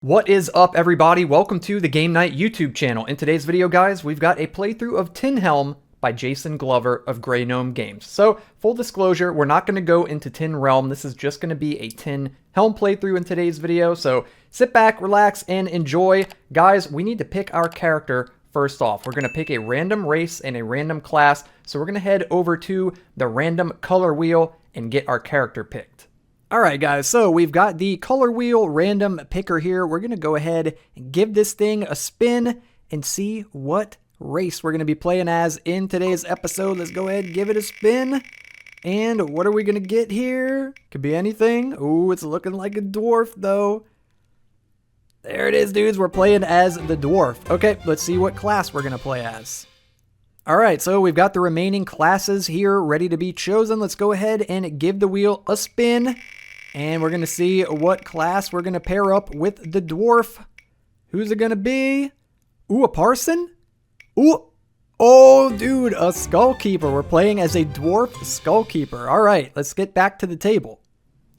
What is up, everybody? Welcome to the Game Night YouTube channel. In today's video, guys, we've got a playthrough of Tin Helm by Jason Glover of Grey Gnome Games. So, full disclosure, we're not going to go into Tin Realm. This is just going to be a Tin Helm playthrough in today's video. So, sit back, relax, and enjoy. Guys, we need to pick our character first off. We're going to pick a random race and a random class. So, we're going to head over to the random color wheel and get our character picked. Alright guys, so we've got the color wheel random picker here. We're going to go ahead and give this thing a spin and see what race we're going to be playing as in today's episode. Let's go ahead and give it a spin. And what are we going to get here? Could be anything. Ooh, it's looking like a dwarf though. There it is, dudes. We're playing as the dwarf. Okay, let's see what class we're going to play as. Alright, so we've got the remaining classes here ready to be chosen. Let's go ahead and give the wheel a spin. And we're going to see what class we're going to pair up with the dwarf. Who's it going to be? Ooh, a parson? Ooh. Oh, dude, a skullkeeper. We're playing as a dwarf skullkeeper. All right, let's get back to the table.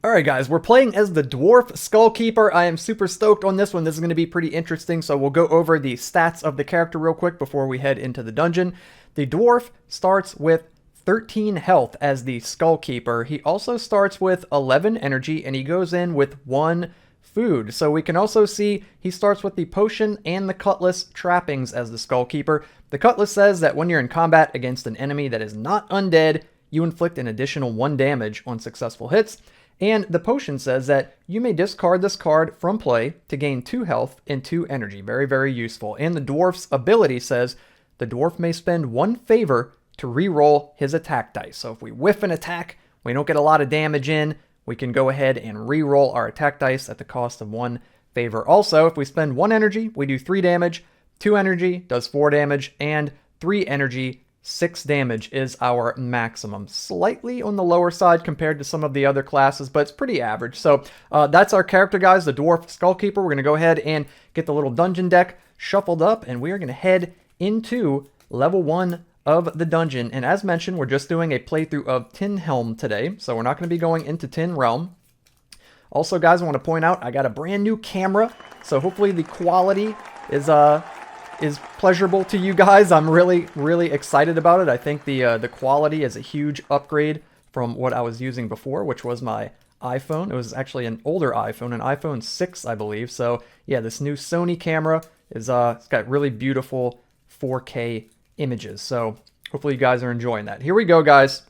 All right, guys, we're playing as the dwarf skullkeeper. I am super stoked on this one. This is going to be pretty interesting. So we'll go over the stats of the character real quick before we head into the dungeon. The dwarf starts with 13 health as the skullkeeper. He also starts with 11 energy and he goes in with 1 food. So we can also see he starts with the potion and the cutlass trappings as the skullkeeper. The cutlass says that when you're in combat against an enemy that is not undead, you inflict an additional 1 damage on successful hits. And the potion says that you may discard this card from play to gain 2 health and 2 energy. Very, very useful. And the dwarf's ability says the dwarf may spend 1 favor to re-roll his attack dice. So if we whiff an attack, we don't get a lot of damage in, we can go ahead and re-roll our attack dice at the cost of 1 favor. Also, if we spend 1 energy, we do 3 damage, 2 energy does 4 damage, and 3 energy, 6 damage is our maximum. Slightly on the lower side compared to some of the other classes, but it's pretty average. So that's our character, guys, the dwarf skullkeeper. We're going to go ahead and get the little dungeon deck shuffled up, and we are going to head into level 1 of the dungeon. And as mentioned, we're just doing a playthrough of Tin Helm today, so we're not going to be going into Tin Realm. Also, guys, I want to point out I got a brand new camera, so hopefully the quality is pleasurable to you guys. I'm really excited about it. I think the quality is a huge upgrade from what I was using before, which was my iPhone. It was actually an older iPhone, an iPhone 6, I believe. So yeah, this new Sony camera is it's got really beautiful 4K images. So hopefully you guys are enjoying that. Here we go, guys.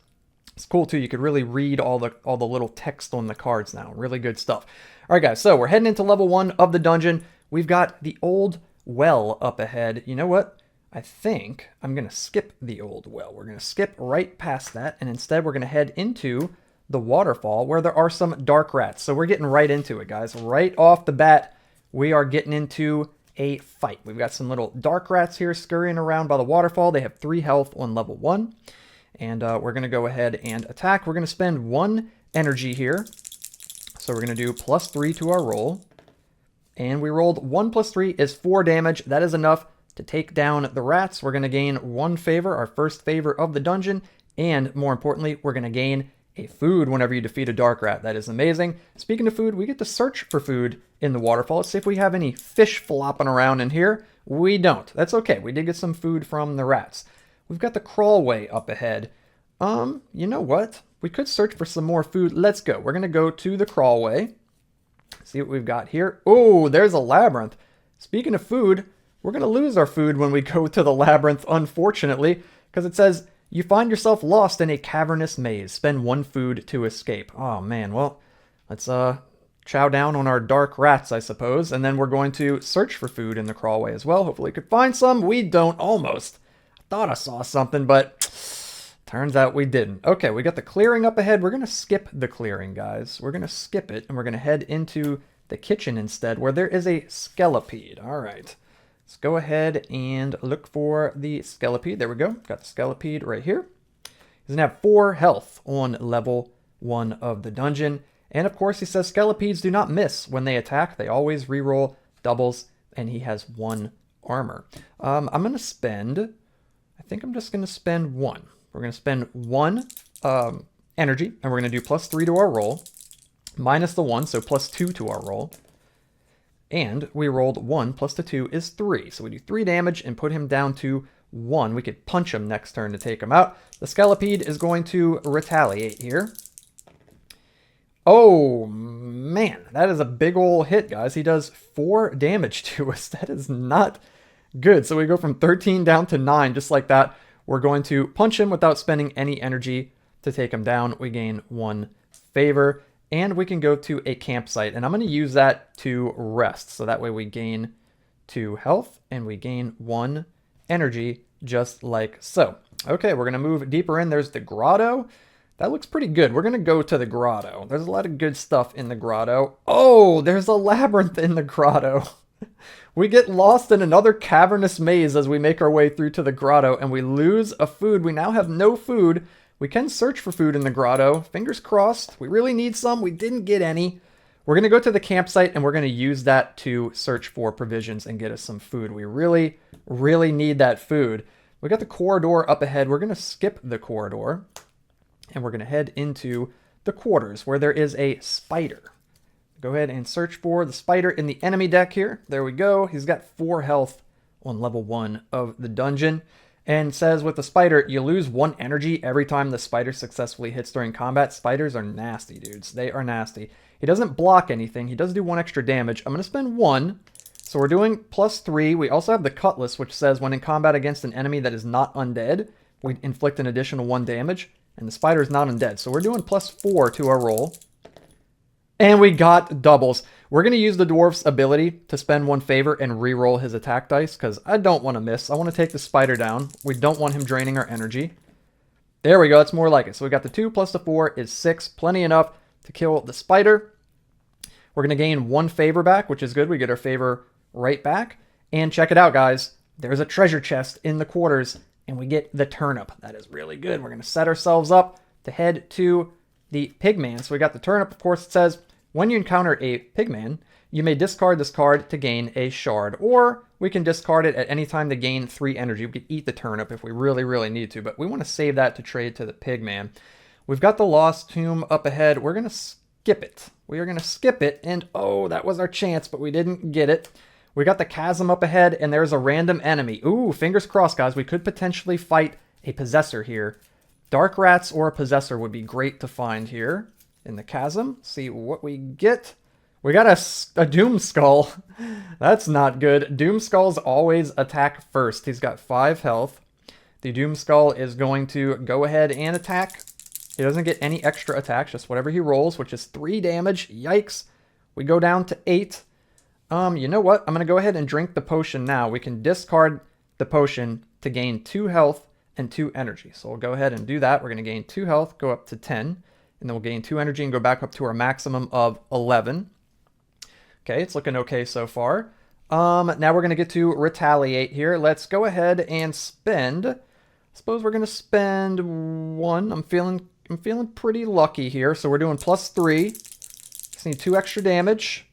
It's cool too. You could really read all the little text on the cards now. Really good stuff. All right, guys. So we're heading into level 1 of the dungeon. We've got the old well up ahead. You know what? I think I'm going to skip the old well. We're going to skip right past that. And instead we're going to head into the waterfall where there are some dark rats. So we're getting right into it, guys. Right off the bat, we are getting into a fight. We've got some little dark rats here scurrying around by the waterfall. They have 3 health on level 1. And we're going to go ahead and attack. We're going to spend 1 energy here. So we're going to do +3 to our roll. And we rolled 1 + 3 is 4 damage. That is enough to take down the rats. We're going to gain 1 favor, our first favor of the dungeon. And more importantly, we're going to gain a food whenever you defeat a dark rat. That is amazing. Speaking of food, we get to search for food in the waterfall. Let's see if we have any fish flopping around in here. We don't. That's okay. We did get some food from the rats. We've got the crawlway up ahead. You know what? We could search for some more food. Let's go. We're going to go to the crawlway. See what we've got here. Oh, there's a labyrinth. Speaking of food, we're going to lose our food when we go to the labyrinth, unfortunately, because it says you find yourself lost in a cavernous maze. Spend 1 food to escape. Oh, man. Well, let's chow down on our dark rats, I suppose. And then we're going to search for food in the crawlway as well. Hopefully we could find some. We don't, almost. I thought I saw something, but turns out we didn't. Okay, we got the clearing up ahead. We're going to skip the clearing, guys. We're going to skip it, and we're going to head into the kitchen instead, where there is a skelepede. All right. Let's go ahead and look for the skelepede. There we go. Got the skelepede right here. He's going to have 4 health on level 1 of the dungeon. And of course, he says skelepedes do not miss when they attack. They always reroll doubles, and he has 1 armor. I'm going to spend, I think I'm just going to spend 1. We're going to spend 1 energy, and we're going to do +3 to our roll, minus the 1, so +2 to our roll. And we rolled 1 plus the 2 is 3. So we do 3 damage and put him down to 1. We could punch him next turn to take him out. The Skelipede is going to retaliate here. Oh, man. That is a big ol' hit, guys. He does 4 damage to us. That is not good. So we go from 13 down to 9, just like that. We're going to punch him without spending any energy to take him down. We gain 1 favor. And we can go to a campsite, and I'm going to use that to rest. So that way we gain 2 health, and we gain 1 energy, just like so. Okay, we're going to move deeper in. There's the grotto. That looks pretty good. We're going to go to the grotto. There's a lot of good stuff in the grotto. Oh, there's a labyrinth in the grotto. We get lost in another cavernous maze as we make our way through to the grotto, and we lose a food. We now have no food. We can search for food in the grotto. Fingers crossed. We really need some. We didn't get any. We're going to go to the campsite, and we're going to use that to search for provisions and get us some food. We really, really need that food. We got the corridor up ahead. We're going to skip the corridor, and we're going to head into the quarters where there is a spider. Go ahead and search for the spider in the enemy deck here. There we go. He's got 4 health on level 1 of the dungeon. And says with the spider, you lose 1 energy every time the spider successfully hits during combat. Spiders are nasty, dudes. They are nasty. He doesn't block anything. He does do 1 extra damage. I'm going to spend 1. So we're doing +3. We also have the cutlass, which says when in combat against an enemy that is not undead, we inflict an additional 1 damage. And the spider is not undead. So we're doing +4 to our roll. And we got doubles. We're going to use the dwarf's ability to spend 1 favor and re-roll his attack dice, because I don't want to miss. I want to take the spider down. We don't want him draining our energy. There we go. That's more like it. So we got the 2 plus the 4 is 6. Plenty enough to kill the spider. We're going to gain 1 favor back, which is good. We get our favor right back. And check it out, guys. There's a treasure chest in the quarters, and we get the turnip. That is really good. We're going to set ourselves up to head to the pigman. So we got the turnip. Of course, it says when you encounter a pigman, you may discard this card to gain a shard, or we can discard it at any time to gain 3 energy. We could eat the turnip if we really, really need to, but we want to save that to trade to the pigman. We've got the lost tomb up ahead. We're going to skip it. We are going to skip it, and oh, that was our chance, but we didn't get it. We got the chasm up ahead, and there's a random enemy. Ooh, fingers crossed, guys. We could potentially fight a possessor here. Dark rats or a possessor would be great to find here in the chasm. See what we get. We got a Doom Skull. That's not good. Doom Skulls always attack first. He's got 5 health. The Doom Skull is going to go ahead and attack. He doesn't get any extra attacks, just whatever he rolls, which is 3 damage. Yikes. We go down to 8. You know what? I'm going to go ahead and drink the potion now. We can discard the potion to gain 2 health and 2 energy. So we'll go ahead and do that. We're going to gain 2 health, go up to 10, and then we'll gain 2 energy and go back up to our maximum of 11. Okay, it's looking okay so far. Now we're going to get to retaliate here. Let's go ahead and spend. I suppose we're going to spend 1. I'm feeling pretty lucky here. So we're doing +3. Just need 2 extra damage.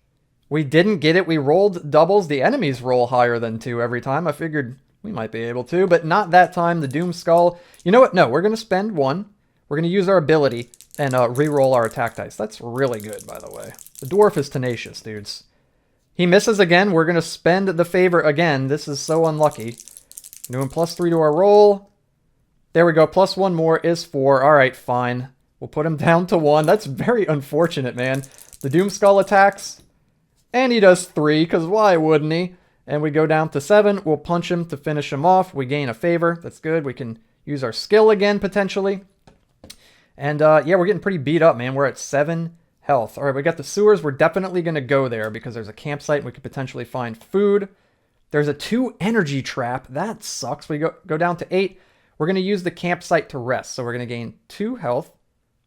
We didn't get it. We rolled doubles. The enemies roll higher than 2 every time. I figured we might be able to, but not that time. The Doom Skull. You know what? No, we're going to spend 1. We're going to use our ability and re-roll our attack dice. That's really good, by the way. The dwarf is tenacious, dudes. He misses again. We're going to spend the favor again. This is so unlucky. Doing +3 to our roll. There we go. +1 more is 4. All right, fine. We'll put him down to 1. That's very unfortunate, man. The Doom Skull attacks. And he does 3, because why wouldn't he? And we go down to 7. We'll punch him to finish him off. We gain a favor. That's good. We can use our skill again, potentially. And, yeah, we're getting pretty beat up, man. We're at 7 health. All right, we got the sewers. We're definitely going to go there because there's a campsite and we could potentially find food. There's a 2 energy trap. That sucks. We go down to 8. We're going to use the campsite to rest. So we're going to gain 2 health,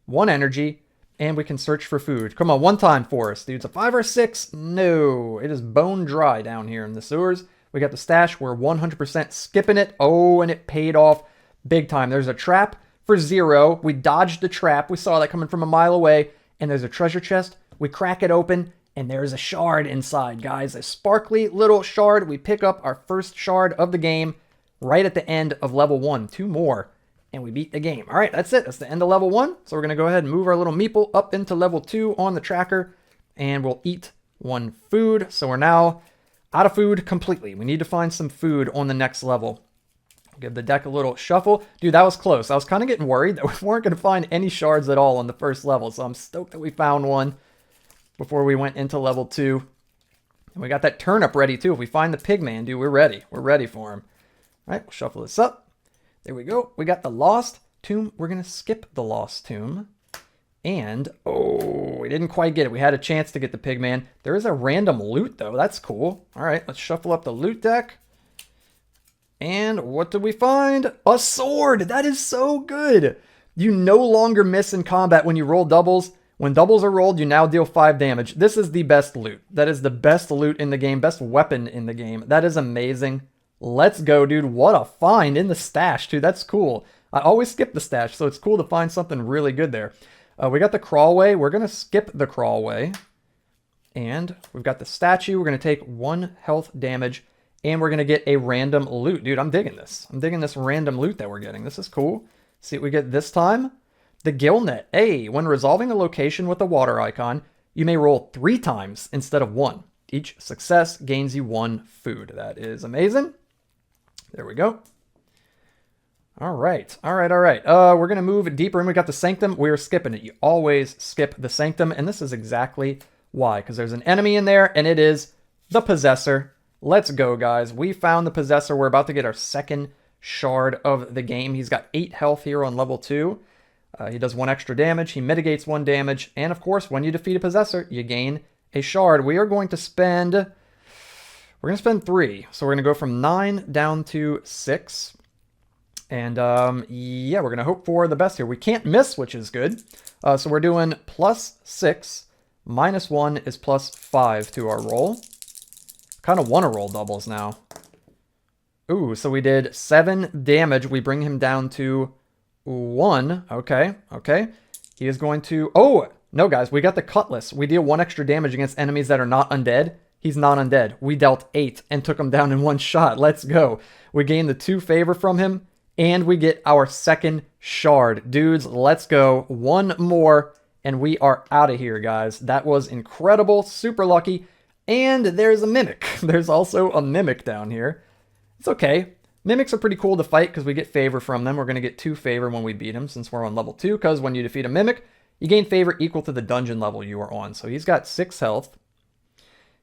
1 energy, and we can search for food. Come on, one time for us, dudes. A 5 or 6? No. It is bone dry down here in the sewers. We got the stash. We're 100% skipping it. Oh, and it paid off big time. There's a trap for 0. We dodged the trap. We saw that coming from a mile away. And there's a treasure chest. We crack it open, and there's a shard inside, guys. A sparkly little shard. We pick up our first shard of the game right at the end of level 1. 2 more. And we beat the game. All right, that's it. That's the end of level 1. So we're going to go ahead and move our little meeple up into level 2 on the tracker. And we'll eat 1 food. So we're now out of food completely. We need to find some food on the next level. Give the deck a little shuffle. Dude, that was close. I was kind of getting worried that we weren't going to find any shards at all on the first level. So I'm stoked that we found one before we went into level 2. And we got that turnip ready too. If we find the pigman, dude, we're ready. We're ready for him. All right, we'll shuffle this up. There we go. We got the lost tomb. We're going to skip the lost tomb. And, oh, we didn't quite get it. We had a chance to get the pigman. There is a random loot, though. That's cool. All right, let's shuffle up the loot deck. And what did we find? A sword. That is so good. You no longer miss in combat when you roll doubles. When doubles are rolled, you now deal 5 damage. This is the best loot. That is the best loot in the game, best weapon in the game. That is amazing. Let's go, dude. What a find in the stash, dude. That's cool. I always skip the stash, so it's cool to find something really good there. We got the crawlway. We're going to skip the crawlway. And we've got the statue. We're going to take 1 health damage. And we're going to get a random loot. Dude, I'm digging this. I'm digging this random loot that we're getting. This is cool. See what we get this time. The gill net. Hey, when resolving a location with a water icon, you may roll 3 times instead of 1. Each success gains you 1 food. That is amazing. There we go. All right. We're going to move deeper in. We got the sanctum. We're skipping it. You always skip the sanctum. And this is exactly why. Because there's an enemy in there, and it is the possessor. Let's go, guys. We found the possessor. We're about to get our second shard of the game. He's got 8 health here on level 2. He does 1 extra damage. He mitigates 1 damage. And, of course, when you defeat a possessor, you gain a shard. We are going to spend... We're going to spend 3. So we're going to go from 9 down to 6. And, yeah, we're going to hope for the best here. We can't miss, which is good. So we're doing +6. -1 is +5 to our roll. Kind of want to roll doubles now. Ooh, so we did 7 damage. We bring him down to 1. Okay. He is going to... Oh, no, guys. We got the cutlass. We deal 1 extra damage against enemies that are not undead. He's not undead. We dealt 8 and took him down in 1 shot. Let's go. We gained the 2 favor from him. And we get our second shard. Dudes, let's go. 1 more. And we are out of here, guys. That was incredible. Super lucky. And there's a mimic. There's also a mimic down here. It's okay. Mimics are pretty cool to fight because we get favor from them. We're going to get 2 favor when we beat him since we're on level 2. Because when you defeat a mimic, you gain favor equal to the dungeon level you are on. So he's got 6 health.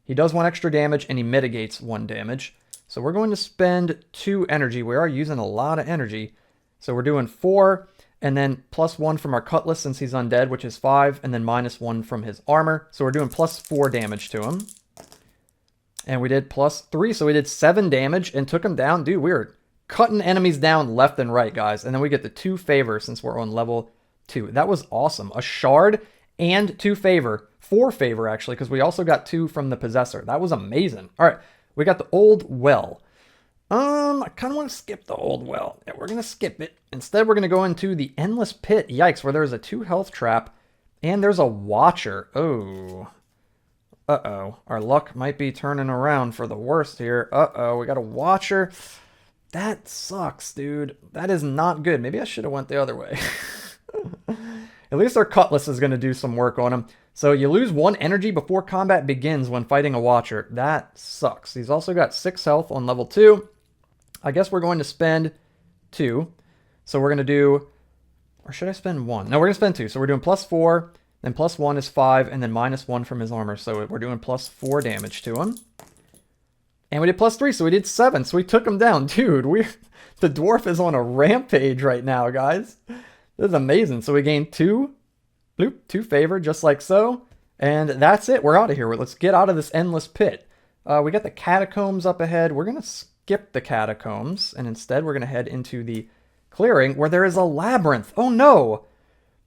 He does 1 extra damage and he mitigates 1 damage. So we're going to spend 2 energy. We are using a lot of energy. So we're doing 4 and then +1 from our cutlass since he's undead, which is 5. And then -1 from his armor. So we're doing +4 damage to him. And we did +3, so we did 7 damage and took him down. Dude, we were cutting enemies down left and right, guys. And then we get the 2 favor since we're on level 2. That was awesome. A shard and 2 favor. 4 favor, actually, because we also got 2 from the possessor. That was amazing. All right, we got the old well. I kind of want to skip the old well. Yeah, we're going to skip it. Instead, we're going to go into the endless pit. Yikes, where there's a 2 health trap and there's a watcher. Oh. Uh-oh. Our luck might be turning around for the worst here. Uh-oh. We got a watcher. That sucks, dude. That is not good. Maybe I should have went the other way. At least our cutlass is going to do some work on him. So you lose 1 energy before combat begins when fighting a watcher. That sucks. He's also got 6 health on level 2. I guess we're going to spend 2. So we're going to do... Or should I spend 1? No, we're going to spend 2. So we're doing +4... Then +1 is 5, and then -1 from his armor. So we're doing +4 damage to him. And we did +3, so we did 7. So we took him down. Dude, the dwarf is on a rampage right now, guys. This is amazing. So we gained 2 favor, just like so. And that's it. We're out of here. Let's get out of this endless pit. We got the catacombs up ahead. We're going to skip the catacombs. And instead, we're going to head into the clearing where there is a labyrinth. Oh, no.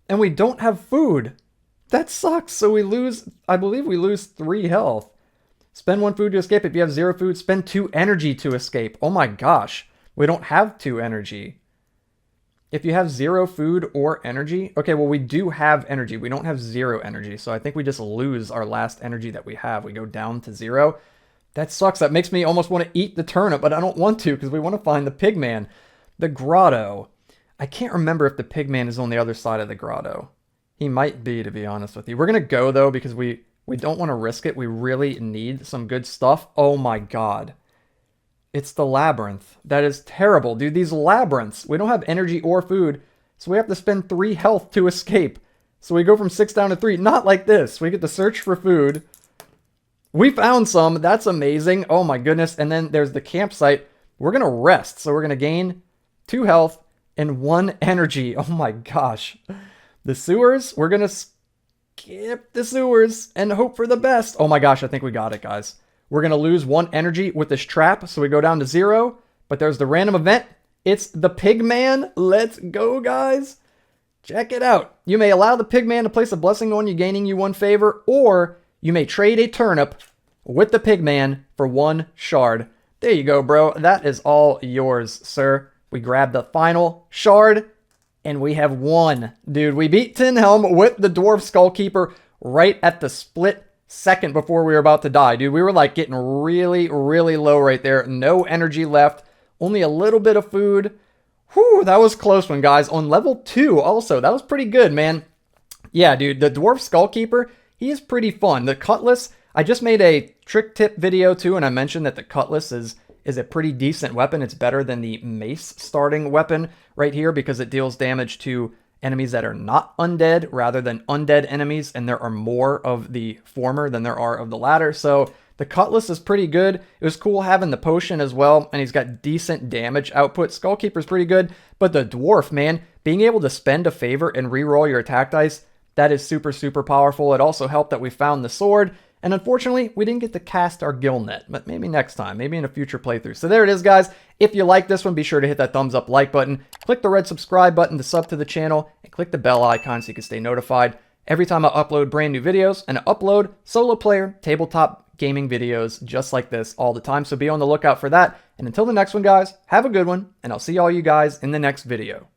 And we don't have food. That sucks. So we lose, I believe we lose 3 health. Spend 1 food to escape. If you have 0 food, spend 2 energy to escape. Oh my gosh. We don't have 2 energy. If you have 0 food or energy. Okay, well, we do have energy. We don't have 0 energy. So I think we just lose our last energy that we have. We go down to 0. That sucks. That makes me almost want to eat the turnip, but I don't want to because we want to find the pigman. The grotto. I can't remember if the pigman is on the other side of the grotto. He might be, to be honest with you. We're going to go, though, because we We don't want to risk it. We really need some good stuff. Oh my god. It's the labyrinth. That is terrible, dude. These labyrinths. We don't have energy or food, so we have to spend 3 health to escape. So we go from 6 down to 3. Not like this. We get to search for food. We found some. That's amazing. Oh my goodness. And then there's the campsite. We're going to rest. So we're going to gain 2 health and 1 energy. Oh my gosh. The sewers. We're going to skip the sewers and hope for the best. Oh my gosh. I think we got it, guys. We're going to lose 1 energy with this trap. So we go down to 0. But there's the random event. It's the pigman. Let's go, guys. Check it out. You may allow the pigman to place a blessing on you, gaining you 1 favor, or you may trade a turnip with the pigman for 1 shard. There you go, bro. That is all yours, sir. We grab the final shard, and we have won. Dude, we beat Tin Helm with the Dwarf Skullkeeper right at the split second before we were about to die. Dude, we were like getting really, really low right there. No energy left. Only a little bit of food. Whew, that was a close one, guys. On level 2 also. That was pretty good, man. Yeah, dude, the Dwarf Skullkeeper, he is pretty fun. The Cutlass, I just made a trick tip video too, and I mentioned that the Cutlass is a pretty decent weapon. It's better than the Mace starting weapon right here because it deals damage to enemies that are not undead rather than undead enemies, and there are more of the former than there are of the latter. So the Cutlass is pretty good. It was cool having the potion as well, and he's got decent damage output. Skullkeeper's pretty good, but the Dwarf, man, being able to spend a favor and reroll your attack dice, that is super, super powerful. It also helped that we found the sword, and unfortunately, we didn't get to cast our gill net, but maybe next time, maybe in a future playthrough. So there it is, guys. If you like this one, be sure to hit that thumbs up like button, click the red subscribe button to sub to the channel, and click the bell icon so you can stay notified every time I upload brand new videos, and I upload solo player tabletop gaming videos just like this all the time. So be on the lookout for that. And until the next one, guys, have a good one, and I'll see all you guys in the next video.